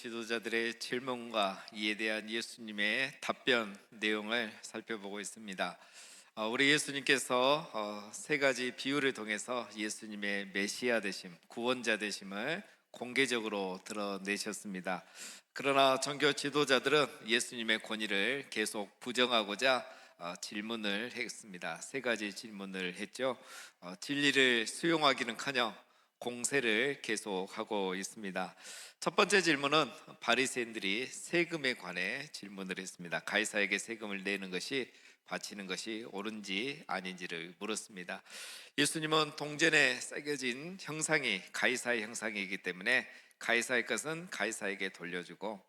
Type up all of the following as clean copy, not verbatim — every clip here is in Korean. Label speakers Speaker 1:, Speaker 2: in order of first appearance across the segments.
Speaker 1: 지도자들의 질문과 이에 대한 예수님의 답변 내용을 살펴보고 있습니다. 우리 예수님께서 세 가지 비유를 통해서 예수님의 메시아 되심, 구원자 되심을 공개적으로 드러내셨습니다. 그러나 종교 지도자들은 예수님의 권위를 계속 부정하고자 질문을 했습니다. 세 가지 질문을 했죠. 진리를 수용하기는커녕 공세를 계속하고 있습니다. 첫 번째 질문은 바리새인들이 세금에 관해 질문을 했습니다. 가이사에게 세금을 내는 것이 바치는 것이 옳은지 아닌지를 물었습니다. 예수님은 동전에 새겨진 형상이 가이사의 형상이기 때문에 가이사의 것은 가이사에게 돌려주고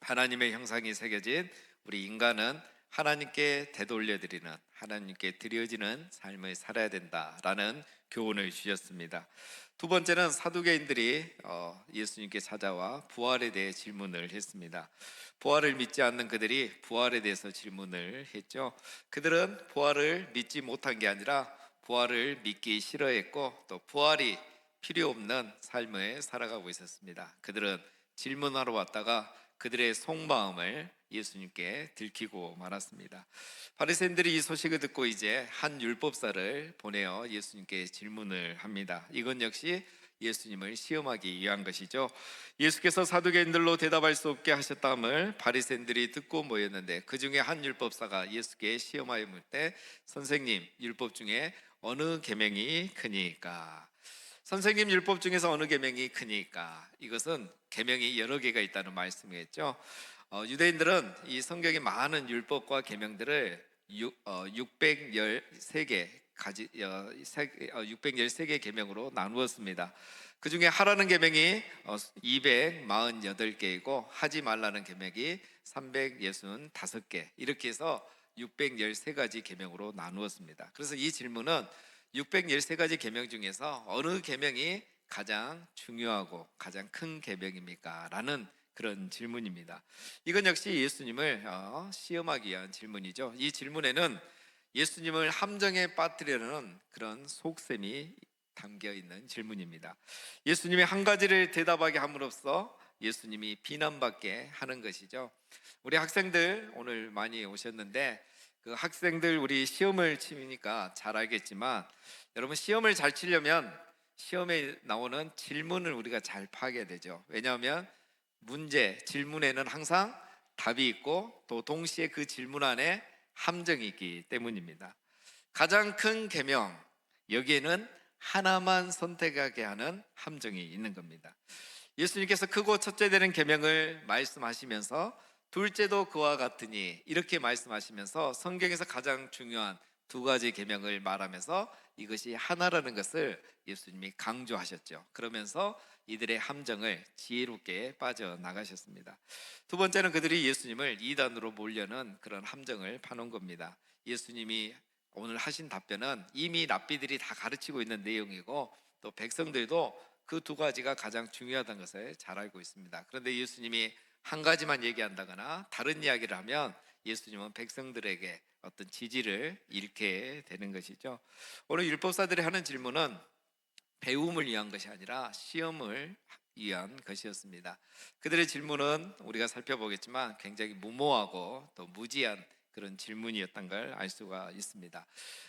Speaker 1: 하나님의 형상이 새겨진 우리 인간은 하나님께 되돌려드리는, 하나님께 드려지는 삶을 살아야 된다라는 교훈을 주셨습니다. 두 번째는 사두개인들이 예수님께 찾아와 부활에 대해 질문을 했습니다. 부활을 믿지 않는 그들이 부활에 대해서 질문을 했죠. 그들은 부활을 믿지 못한 게 아니라 부활을 믿기 싫어했고 또 부활이 필요 없는 삶을 살아가고 있었습니다. 그들은 질문하러 왔다가 그들의 속마음을 예수님께 들키고 말았습니다. 바리새인들이 이 소식을 듣고 이제 한 율법사를 보내어 예수님께 질문을 합니다. 이건 역시 예수님을 시험하기 위한 것이죠. 예수께서 사두개인들로 대답할 수 없게 하셨다함을 바리새인들이 듣고 모였는데 그 중에 한 율법사가 예수께 시험하여 물 때 선생님, 율법 중에 어느 계명이 크니까? 선생님, 율법 중에서 어느 계명이 크니까? 이것은 계명이 여러 개가 있다는 말씀이겠죠. 유대인들은 이 성경의 많은 율법과 계명들을 613개 613개 계명으로 나누었습니다. 그 중에 하라는 계명이 248개이고 하지 말라는 계명이 365개, 이렇게 해서 613가지 계명으로 나누었습니다. 그래서 이 질문은 613가지 계명 중에서 어느 계명이 가장 중요하고 가장 큰 계명입니까? 라는 그런 질문입니다. 이건 역시 예수님을 시험하기 위한 질문이죠. 이 질문에는 예수님을 함정에 빠뜨리려는 그런 속셈이 담겨 있는 질문입니다. 예수님이 한 가지를 대답하게 함으로써 예수님이 비난받게 하는 것이죠. 우리 학생들 오늘 많이 오셨는데 그 학생들 우리 시험을 치니까 잘 알겠지만 여러분, 시험을 잘 치려면 시험에 나오는 질문을 우리가 잘 파악해야 되죠. 왜냐하면 질문에는 항상 답이 있고 또 동시에 그 질문 안에 함정이 있기 때문입니다. 가장 큰 계명, 여기에는 하나만 선택하게 하는 함정이 있는 겁니다. 예수님께서 크고 첫째 되는 계명을 말씀하시면서 둘째도 그와 같으니 이렇게 말씀하시면서 성경에서 가장 중요한 두 가지 계명을 말하면서 이것이 하나라는 것을 예수님이 강조하셨죠. 그러면서 이들의 함정을 지혜롭게 빠져나가셨습니다. 두 번째는 그들이 예수님을 이단으로 몰려는 그런 함정을 파놓은 겁니다. 예수님이 오늘 하신 답변은 이미 랍비들이 다 가르치고 있는 내용이고 또 백성들도 그 두 가지가 가장 중요하다는 것을 잘 알고 있습니다. 그런데 예수님이 한 가지만 얘기한다거나 다른 이야기를 하면 예수님은 백성들에게 어떤 지지를 잃게 되는 것이죠. 오늘 율법사들이 하는 질문은 배움을 위한 것이 아니라 시험을 위한 것이었습니다. 그들의 질문은 우리가 살펴보겠지만 굉장히 무모하고 또 무지한 그런 질문이었던 걸 알 수가 있습니다.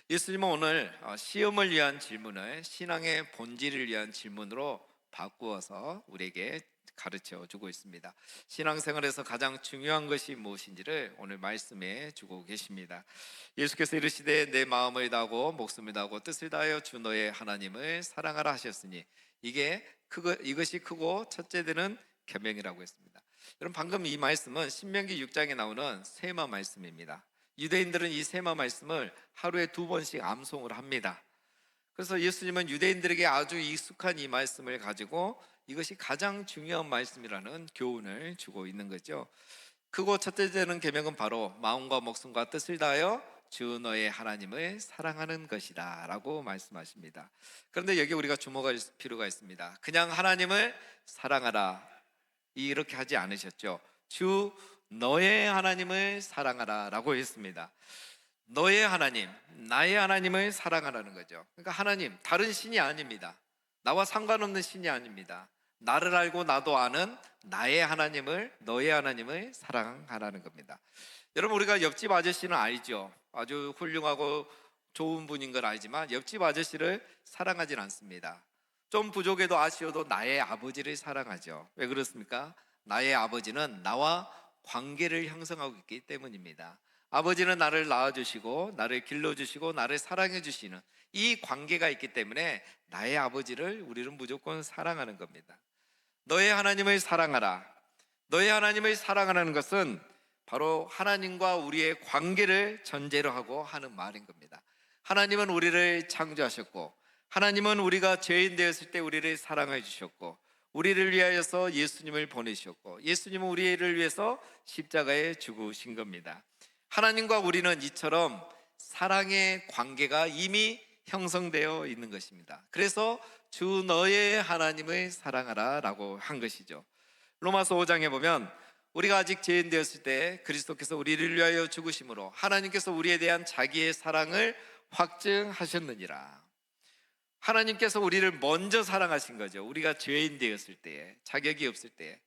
Speaker 1: 예수님은 오늘 시험을 위한 질문을 신앙의 본질을 위한 질문으로 바꾸어서 우리에게 가르쳐 주고 있습니다. 신앙생활에서 가장 중요한 것이 무엇인지를 오늘 말씀해 주고 계십니다. 예수께서 이르시되 내 마음을 다하고 목숨을 다하고 뜻을 다하여 주 너의 하나님을 사랑하라 하셨으니 이것이 크고 첫째 되는 계명이라고 했습니다. 여러분, 방금 이 말씀은 신명기 6장에 나오는 세마 말씀입니다. 유대인들은 이 세마 말씀을 하루에 2번씩 암송을 합니다. 그래서 예수님은 유대인들에게 아주 익숙한 이 말씀을 가지고 이것이 가장 중요한 말씀이라는 교훈을 주고 있는 거죠. 크고 첫째 되는 계명은 바로 마음과 목숨과 뜻을 다하여 주 너의 하나님을 사랑하는 것이다 라고 말씀하십니다. 그런데 여기 우리가 주목할 필요가 있습니다. 그냥 하나님을 사랑하라 이렇게 하지 않으셨죠. 주 너의 하나님을 사랑하라 라고 했습니다. 너의 하나님, 나의 하나님을 사랑하라는 거죠. 그러니까 하나님, 다른 신이 아닙니다. 나와 상관없는 신이 아닙니다. 나를 알고 나도 아는 나의 하나님을, 너의 하나님을 사랑하라는 겁니다. 여러분, 우리가 옆집 아저씨는 알죠. 아주 훌륭하고 좋은 분인 걸 알지만 옆집 아저씨를 사랑하진 않습니다. 좀 부족해도 아쉬워도 나의 아버지를 사랑하죠. 왜 그렇습니까? 나의 아버지는 나와 관계를 형성하고 있기 때문입니다. 아버지는 나를 낳아주시고 나를 길러주시고 나를 사랑해주시는 이 관계가 있기 때문에 나의 아버지를 우리는 무조건 사랑하는 겁니다. 너의 하나님을 사랑하라. 너의 하나님을 사랑하라는 것은 바로 하나님과 우리의 관계를 전제로 하고 하는 말인 겁니다. 하나님은 우리를 창조하셨고, 하나님은 우리가 죄인 되었을 때 우리를 사랑해 주셨고, 우리를 위하여서 예수님을 보내주셨고, 예수님은 우리를 위해서 십자가에 죽으신 겁니다. 하나님과 우리는 이처럼 사랑의 관계가 이미 형성되어 있는 것입니다. 그래서 주 너의 하나님을 사랑하라 라고 한 것이죠. 로마서 5장에 보면 우리가 아직 죄인 되었을 때 그리스도께서 우리를 위하여 죽으심으로 하나님께서 우리에 대한 자기의 사랑을 확증하셨느니라. 하나님께서 우리를 먼저 사랑하신 거죠. 우리가 죄인 되었을 때에, 자격이 없을 때에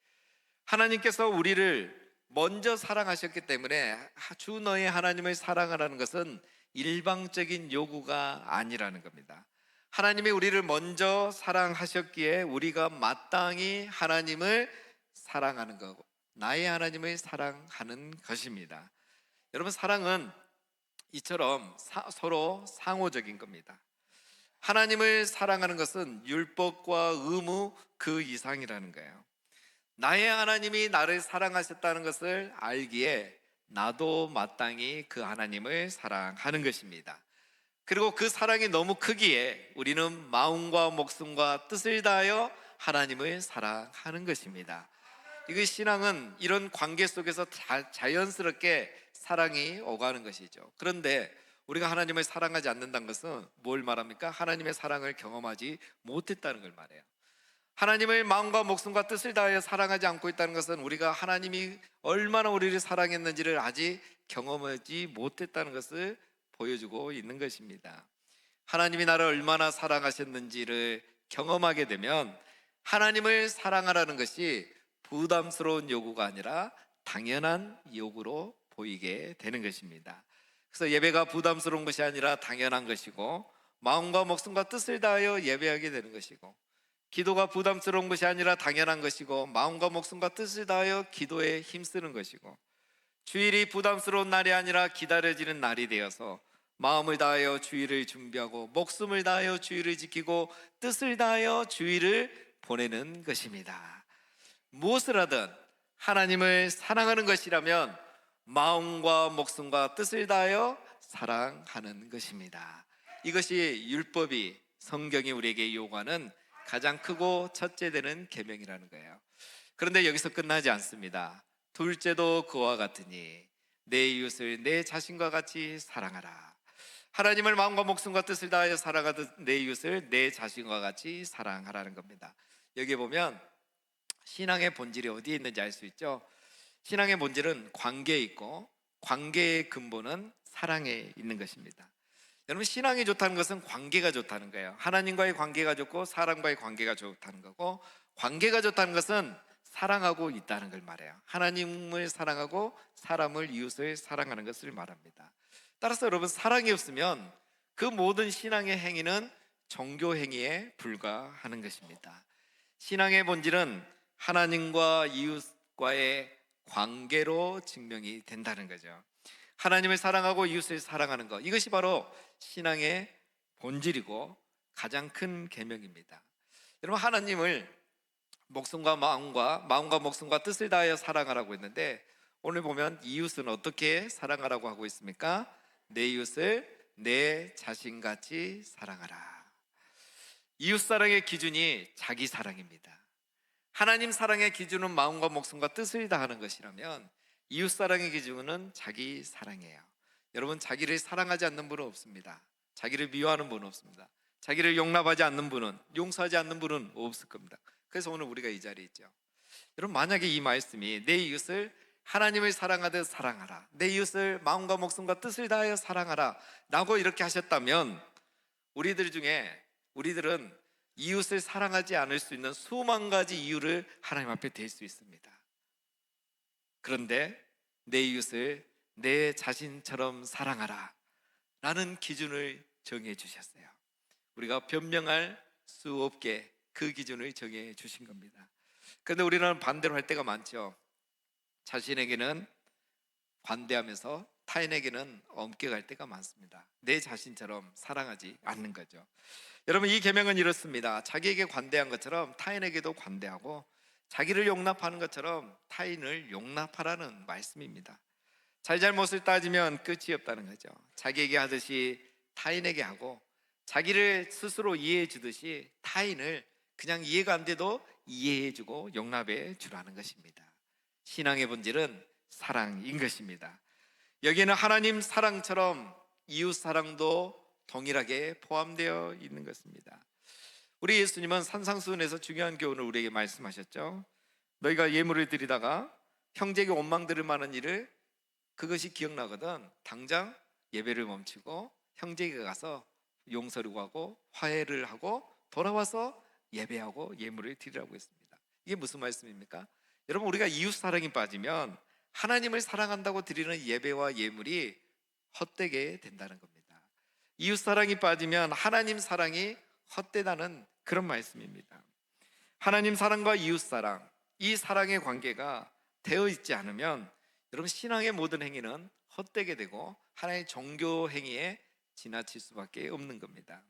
Speaker 1: 하나님께서 우리를 먼저 사랑하셨기 때문에 주 너의 하나님을 사랑하라는 것은 일방적인 요구가 아니라는 겁니다. 하나님이 우리를 먼저 사랑하셨기에 우리가 마땅히 하나님을 사랑하는 거고, 나의 하나님을 사랑하는 것입니다. 여러분, 사랑은 이처럼 서로 상호적인 겁니다. 하나님을 사랑하는 것은 율법과 의무 그 이상이라는 거예요. 나의 하나님이 나를 사랑하셨다는 것을 알기에 나도 마땅히 그 하나님을 사랑하는 것입니다. 그리고 그 사랑이 너무 크기에 우리는 마음과 목숨과 뜻을 다하여 하나님을 사랑하는 것입니다. 이거 신앙은 이런 관계 속에서 자연스럽게 사랑이 오가는 것이죠. 그런데 우리가 하나님을 사랑하지 않는다는 것은 뭘 말합니까? 하나님의 사랑을 경험하지 못했다는 걸 말해요. 하나님을 마음과 목숨과 뜻을 다하여 사랑하지 않고 있다는 것은 우리가 하나님이 얼마나 우리를 사랑했는지를 아직 경험하지 못했다는 것을 보여주고 있는 것입니다. 하나님이 나를 얼마나 사랑하셨는지를 경험하게 되면 하나님을 사랑하라는 것이 부담스러운 요구가 아니라 당연한 요구로 보이게 되는 것입니다. 그래서 예배가 부담스러운 것이 아니라 당연한 것이고, 마음과 목숨과 뜻을 다하여 예배하게 되는 것이고, 기도가 부담스러운 것이 아니라 당연한 것이고, 마음과 목숨과 뜻을 다하여 기도에 힘쓰는 것이고, 주일이 부담스러운 날이 아니라 기다려지는 날이 되어서 마음을 다하여 주일을 준비하고 목숨을 다하여 주일을 지키고 뜻을 다하여 주일을 보내는 것입니다. 무엇을 하든 하나님을 사랑하는 것이라면 마음과 목숨과 뜻을 다하여 사랑하는 것입니다. 이것이 율법이, 성경이 우리에게 요구하는 가장 크고 첫째 되는 계명이라는 거예요. 그런데 여기서 끝나지 않습니다. 둘째도 그와 같으니 내 이웃을 내 자신과 같이 사랑하라. 하나님을 마음과 목숨과 뜻을 다하여 사랑하듯 내 이웃을 내 자신과 같이 사랑하라는 겁니다. 여기 보면 신앙의 본질이 어디에 있는지 알 수 있죠. 신앙의 본질은 관계에 있고, 관계의 근본은 사랑에 있는 것입니다. 여러분, 신앙이 좋다는 것은 관계가 좋다는 거예요. 하나님과의 관계가 좋고 사람과의 관계가 좋다는 거고, 관계가 좋다는 것은 사랑하고 있다는 걸 말해요. 하나님을 사랑하고 사람을, 이웃을 사랑하는 것을 말합니다. 따라서 여러분, 사랑이 없으면 그 모든 신앙의 행위는 종교 행위에 불과하는 것입니다. 신앙의 본질은 하나님과 이웃과의 관계로 증명이 된다는 거죠. 하나님을 사랑하고 이웃을 사랑하는 것, 이것이 바로 신앙의 본질이고 가장 큰 계명입니다. 여러분, 하나님을 마음과 목숨과 뜻을 다하여 사랑하라고 했는데, 오늘 보면 이웃은 어떻게 사랑하라고 하고 있습니까? 내 이웃을 내 자신같이 사랑하라. 이웃 사랑의 기준이 자기 사랑입니다. 하나님 사랑의 기준은 마음과 목숨과 뜻을 다하는 것이라면 이웃 사랑의 기준은 자기 사랑이에요. 여러분, 자기를 사랑하지 않는 분은 없습니다. 자기를 미워하는 분은 없습니다. 자기를 용납하지 않는 분은, 용서하지 않는 분은 없을 겁니다. 그래서 오늘 우리가 이 자리에 있죠. 여러분, 만약에 이 말씀이 내 이웃을 하나님을 사랑하듯 사랑하라, 내 이웃을 마음과 목숨과 뜻을 다하여 사랑하라 라고 이렇게 하셨다면, 우리들은 이웃을 사랑하지 않을 수 있는 수만 가지 이유를 하나님 앞에 댈 수 있습니다. 그런데 내 이웃을 내 자신처럼 사랑하라 라는 기준을 정해 주셨어요. 우리가 변명할 수 없게 그 기준을 정해 주신 겁니다. 그런데 우리는 반대로 할 때가 많죠. 자신에게는 관대하면서 타인에게는 엄격할 때가 많습니다. 내 자신처럼 사랑하지 않는 거죠. 여러분, 이 계명은 이렇습니다. 자기에게 관대한 것처럼 타인에게도 관대하고, 자기를 용납하는 것처럼 타인을 용납하라는 말씀입니다. 잘잘못을 따지면 끝이 없다는 거죠. 자기에게 하듯이 타인에게 하고, 자기를 스스로 이해해 주듯이 타인을 그냥 이해가 안 돼도 이해해 주고 용납해 주라는 것입니다. 신앙의 본질은 사랑인 것입니다. 여기에는 하나님 사랑처럼 이웃 사랑도 동일하게 포함되어 있는 것입니다. 우리 예수님은 산상수훈에서 중요한 교훈을 우리에게 말씀하셨죠. 너희가 예물을 드리다가 형제에게 원망 들을 만한 일을, 그것이 기억나거든 당장 예배를 멈추고 형제에게 가서 용서를 구하고 화해를 하고 돌아와서 예배하고 예물을 드리라고 했습니다. 이게 무슨 말씀입니까? 여러분, 우리가 이웃 사랑이 빠지면 하나님을 사랑한다고 드리는 예배와 예물이 헛되게 된다는 겁니다. 이웃 사랑이 빠지면 하나님 사랑이 헛되다는 그런 말씀입니다. 하나님 사랑과 이웃 사랑, 이 사랑의 관계가 되어 있지 않으면 여러분, 신앙의 모든 행위는 헛되게 되고 하나의 종교 행위에 지나칠 수밖에 없는 겁니다.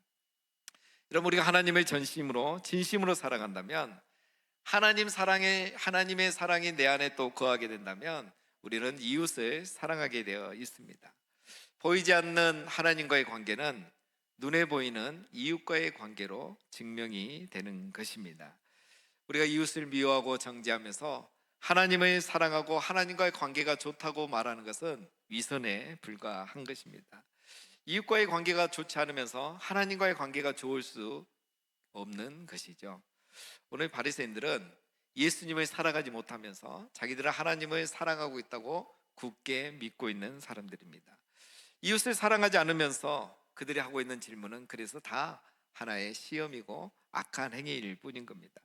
Speaker 1: 여러분, 우리가 하나님을 전심으로 진심으로 사랑한다면, 하나님의 사랑이 내 안에 또 거하게 된다면 우리는 이웃을 사랑하게 되어 있습니다. 보이지 않는 하나님과의 관계는 눈에 보이는 이웃과의 관계로 증명이 되는 것입니다. 우리가 이웃을 미워하고 정죄하면서 하나님을 사랑하고 하나님과의 관계가 좋다고 말하는 것은 위선에 불과한 것입니다. 이웃과의 관계가 좋지 않으면서 하나님과의 관계가 좋을 수 없는 것이죠. 오늘 바리새인들은 예수님을 살아가지 못하면서 자기들은 하나님을 사랑하고 있다고 굳게 믿고 있는 사람들입니다. 이웃을 사랑하지 않으면서 그들이 하고 있는 질문은 그래서 다 하나의 시험이고 악한 행위일 뿐인 겁니다.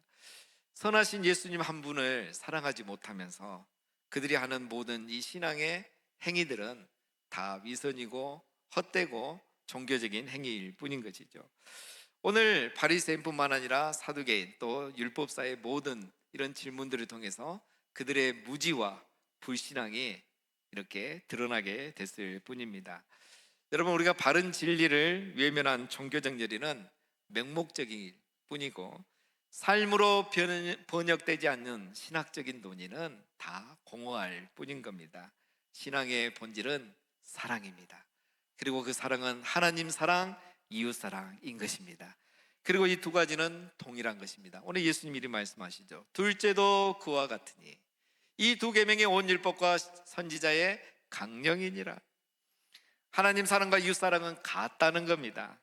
Speaker 1: 선하신 예수님 한 분을 사랑하지 못하면서 그들이 하는 모든 이 신앙의 행위들은 다 위선이고 헛되고 종교적인 행위일 뿐인 것이죠. 오늘 바리새인뿐만 아니라 사두개인 또 율법사의 모든 이런 질문들을 통해서 그들의 무지와 불신앙이 이렇게 드러나게 됐을 뿐입니다. 여러분, 우리가 바른 진리를 외면한 종교적 열의는 맹목적일 뿐이고, 삶으로 번역되지 않는 신학적인 논의는 다 공허할 뿐인 겁니다. 신앙의 본질은 사랑입니다. 그리고 그 사랑은 하나님 사랑, 이웃 사랑인 것입니다. 그리고 이 두 가지는 동일한 것입니다. 오늘 예수님 이리 말씀하시죠. 둘째도 그와 같으니 이 두 계명의 온 율법과 선지자의 강령이니라. 하나님 사랑과 이웃 사랑은 같다는 겁니다.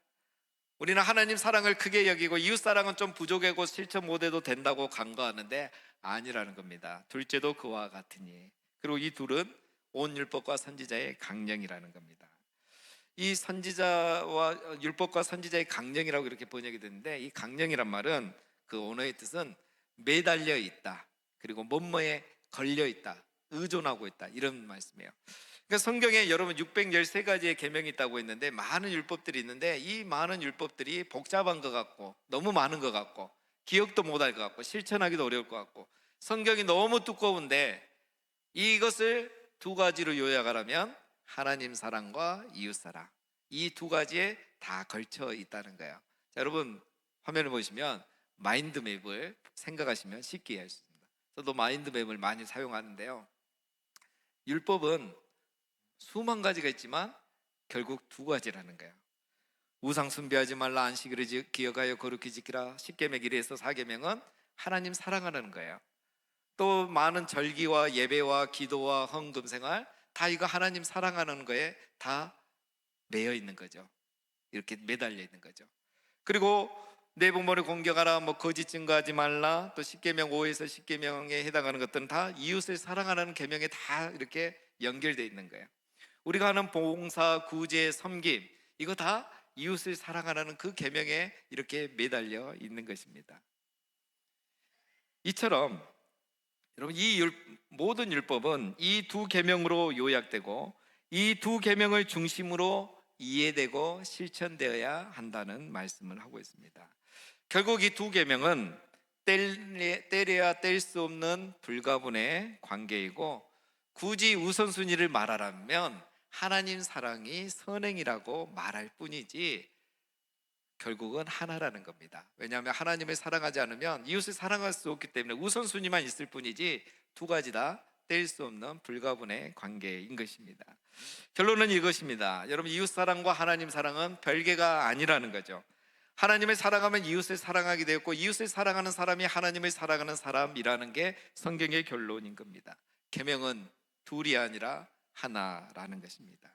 Speaker 1: 우리는 하나님 사랑을 크게 여기고 이웃 사랑은 좀 부족하고 실천 못해도 된다고 간과하는데 아니라는 겁니다. 둘째도 그와 같으니. 그리고 이 둘은 온 율법과 선지자의 강령이라는 겁니다. 이 선지자와 율법과 선지자의 강령이라고 이렇게 번역이 되는데, 이 강령이란 말은 그 언어의 뜻은 매달려 있다, 그리고 뭐뭐에 걸려 있다, 의존하고 있다, 이런 말씀이에요. 그러니까 성경에 여러분 613가지의 계명이 있다고 했는데 많은 율법들이 있는데 이 많은 율법들이 복잡한 것 같고 너무 많은 것 같고 기억도 못할 것 같고 실천하기도 어려울 것 같고 성경이 너무 두꺼운데, 이것을 두 가지로 요약하라면 하나님 사랑과 이웃 사랑, 이 두 가지에 다 걸쳐 있다는 거예요. 자, 여러분 화면을 보시면 마인드맵을 생각하시면 쉽게 이해할 수 있습니다. 저도 마인드맵을 많이 사용하는데요, 율법은 수만 가지가 있지만 결국 두 가지라는 거예요. 우상 숭배하지 말라, 안식일을 기억하여 거룩히 지키라, 10계명 1에서 4계명은 하나님 사랑하라는 거예요. 또 많은 절기와 예배와 기도와 헌금 생활, 다 이거 하나님 사랑하는 거에 다 매여 있는 거죠. 이렇게 매달려 있는 거죠. 그리고 내 부모를 공경하라, 뭐 거짓 증거하지 말라, 또 10계명 5에서 10계명에 해당하는 것들은 다 이웃을 사랑하라는 계명에 다 이렇게 연결되어 있는 거예요. 우리가 하는 봉사, 구제, 섬김, 이거 다 이웃을 사랑하라는 그 계명에 이렇게 매달려 있는 것입니다. 이처럼 여러분, 모든 율법은 이 두 계명으로 요약되고 이 두 계명을 중심으로 이해되고 실천되어야 한다는 말씀을 하고 있습니다. 결국 이 두 계명은 때려야 뗄 수 없는 불가분의 관계이고, 굳이 우선순위를 말하라면 하나님 사랑이 선행이라고 말할 뿐이지 결국은 하나라는 겁니다. 왜냐하면 하나님을 사랑하지 않으면 이웃을 사랑할 수 없기 때문에 우선순위만 있을 뿐이지 두 가지 다 뗄 수 없는 불가분의 관계인 것입니다. 결론은 이것입니다. 여러분, 이웃 사랑과 하나님 사랑은 별개가 아니라는 거죠. 하나님을 사랑하면 이웃을 사랑하게 되었고, 이웃을 사랑하는 사람이 하나님을 사랑하는 사람이라는 게 성경의 결론인 겁니다. 계명은 둘이 아니라 하나라는 것입니다.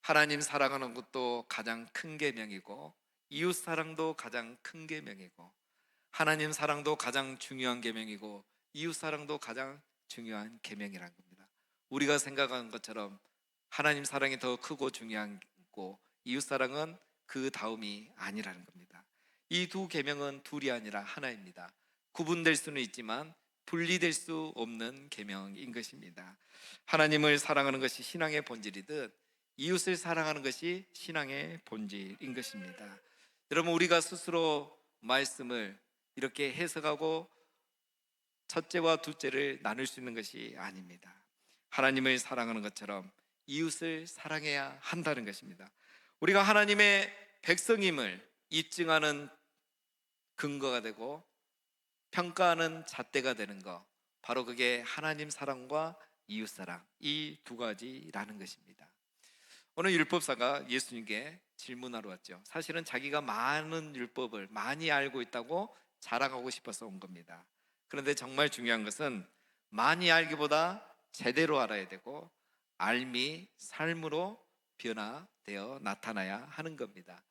Speaker 1: 하나님 사랑하는 것도 가장 큰 계명이고, 이웃 사랑도 가장 큰 계명이고, 하나님 사랑도 가장 중요한 계명이고, 이웃 사랑도 가장 중요한 계명이라는 겁니다. 우리가 생각하는 것처럼 하나님 사랑이 더 크고 중요하고 이웃 사랑은 그 다음이 아니라는 겁니다. 이 두 계명은 둘이 아니라 하나입니다. 구분될 수는 있지만 분리될 수 없는 계명인 것입니다. 하나님을 사랑하는 것이 신앙의 본질이듯 이웃을 사랑하는 것이 신앙의 본질인 것입니다. 여러분, 우리가 스스로 말씀을 이렇게 해석하고 첫째와 둘째를 나눌 수 있는 것이 아닙니다. 하나님을 사랑하는 것처럼 이웃을 사랑해야 한다는 것입니다. 우리가 하나님의 백성임을 입증하는 근거가 되고 평가하는 잣대가 되는 것, 바로 그게 하나님 사랑과 이웃 사랑, 이 두 가지라는 것입니다. 오늘 율법사가 예수님께 질문하러 왔죠. 사실은 자기가 많은 율법을 많이 알고 있다고 자랑하고 싶어서 온 겁니다. 그런데 정말 중요한 것은 많이 알기보다 제대로 알아야 되고, 알미 삶으로 변화되어 나타나야 하는 겁니다.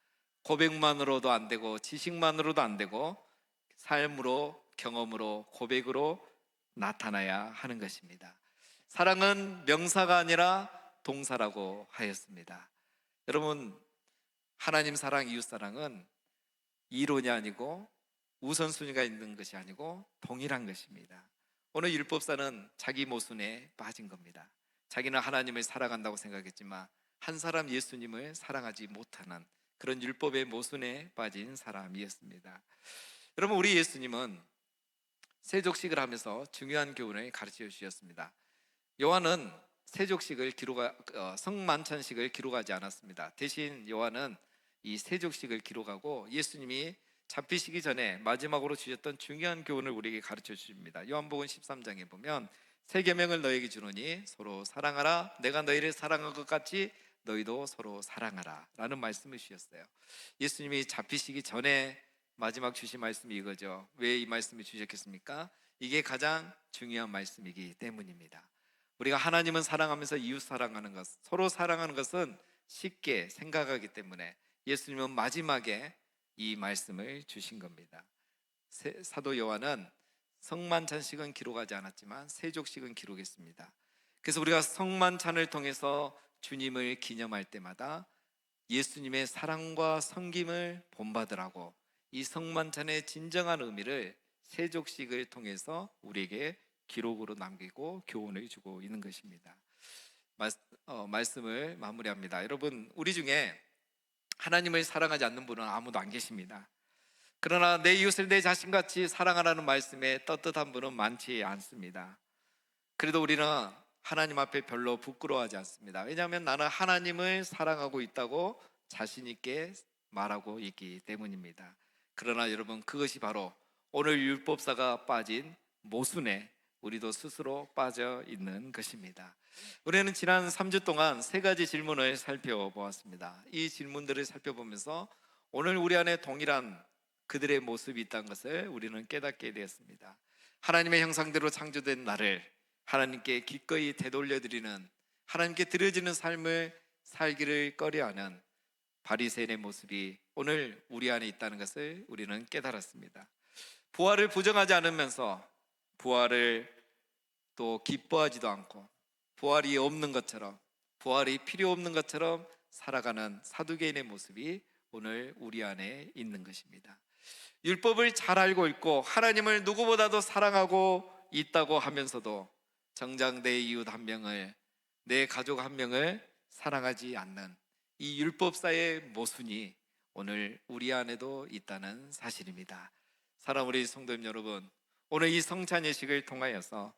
Speaker 1: 고백만으로도 안 되고 지식만으로도 안 되고 삶으로, 경험으로, 고백으로 나타나야 하는 것입니다. 사랑은 명사가 아니라 동사라고 하였습니다. 여러분, 하나님 사랑, 이웃 사랑은 이론이 아니고 우선순위가 있는 것이 아니고 동일한 것입니다. 오늘 율법사는 자기 모순에 빠진 겁니다. 자기는 하나님을 사랑한다고 생각했지만 한 사람 예수님을 사랑하지 못하는 그런 율법의 모순에 빠진 사람이었습니다. 여러분, 우리 예수님은 세족식을 하면서 중요한 교훈을 가르쳐 주셨습니다. 요한은 세족식을 성만찬식을 기록하지 않았습니다. 대신 요한은 이 세족식을 기록하고 예수님이 잡히시기 전에 마지막으로 주셨던 중요한 교훈을 우리에게 가르쳐 주십니다. 요한복음 13장에 보면 새 계명을 너에게 주노니 서로 사랑하라. 내가 너희를 사랑한 것 같이 너희도 서로 사랑하라 라는 말씀을 주셨어요. 예수님이 잡히시기 전에 마지막 주신 말씀이 이거죠. 왜 이 말씀을 주셨겠습니까? 이게 가장 중요한 말씀이기 때문입니다. 우리가 하나님은 사랑하면서 이웃 사랑하는 것, 서로 사랑하는 것은 쉽게 생각하기 때문에 예수님은 마지막에 이 말씀을 주신 겁니다. 사도 요한은 성만찬식은 기록하지 않았지만 세족식은 기록했습니다. 그래서 우리가 성만찬을 통해서 주님을 기념할 때마다 예수님의 사랑과 섬김을 본받으라고 이 성만찬의 진정한 의미를 세족식을 통해서 우리에게 기록으로 남기고 교훈을 주고 있는 것입니다. 말씀을 마무리합니다. 여러분, 우리 중에 하나님을 사랑하지 않는 분은 아무도 안 계십니다. 그러나 내 이웃을 내 자신같이 사랑하라는 말씀에 떳떳한 분은 많지 않습니다. 그래도 우리는 하나님 앞에 별로 부끄러워하지 않습니다. 왜냐하면 나는 하나님을 사랑하고 있다고 자신 있게 말하고 있기 때문입니다. 그러나 여러분, 그것이 바로 오늘 율법사가 빠진 모순에 우리도 스스로 빠져 있는 것입니다. 우리는 지난 3주 동안 세 가지 질문을 살펴보았습니다. 이 질문들을 살펴보면서 오늘 우리 안에 동일한 그들의 모습이 있다는 것을 우리는 깨닫게 되었습니다. 하나님의 형상대로 창조된 나를 하나님께 기꺼이 되돌려드리는, 하나님께 드려지는 삶을 살기를 꺼려하는 바리새인의 모습이 오늘 우리 안에 있다는 것을 우리는 깨달았습니다. 부활을 부정하지 않으면서 부활을 또 기뻐하지도 않고 부활이 없는 것처럼, 부활이 필요 없는 것처럼 살아가는 사두개인의 모습이 오늘 우리 안에 있는 것입니다. 율법을 잘 알고 있고 하나님을 누구보다도 사랑하고 있다고 하면서도 정작 내 이웃 한 명을, 내 가족 한 명을 사랑하지 않는 이 율법사의 모순이 오늘 우리 안에도 있다는 사실입니다. 사랑 우리 성도님 여러분, 오늘 이 성찬 예식을 통하여서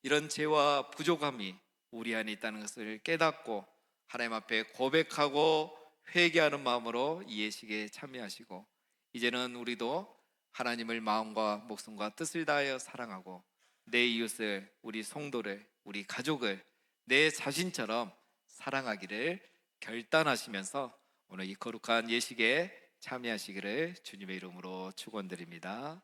Speaker 1: 이런 죄와 부족함이 우리 안에 있다는 것을 깨닫고 하나님 앞에 고백하고 회개하는 마음으로 이 예식에 참여하시고, 이제는 우리도 하나님을 마음과 목숨과 뜻을 다하여 사랑하고 내 이웃을, 우리 성도를, 우리 가족을 내 자신처럼 사랑하기를 결단하시면서 오늘 이 거룩한 예식에 참여하시기를 주님의 이름으로 축원드립니다.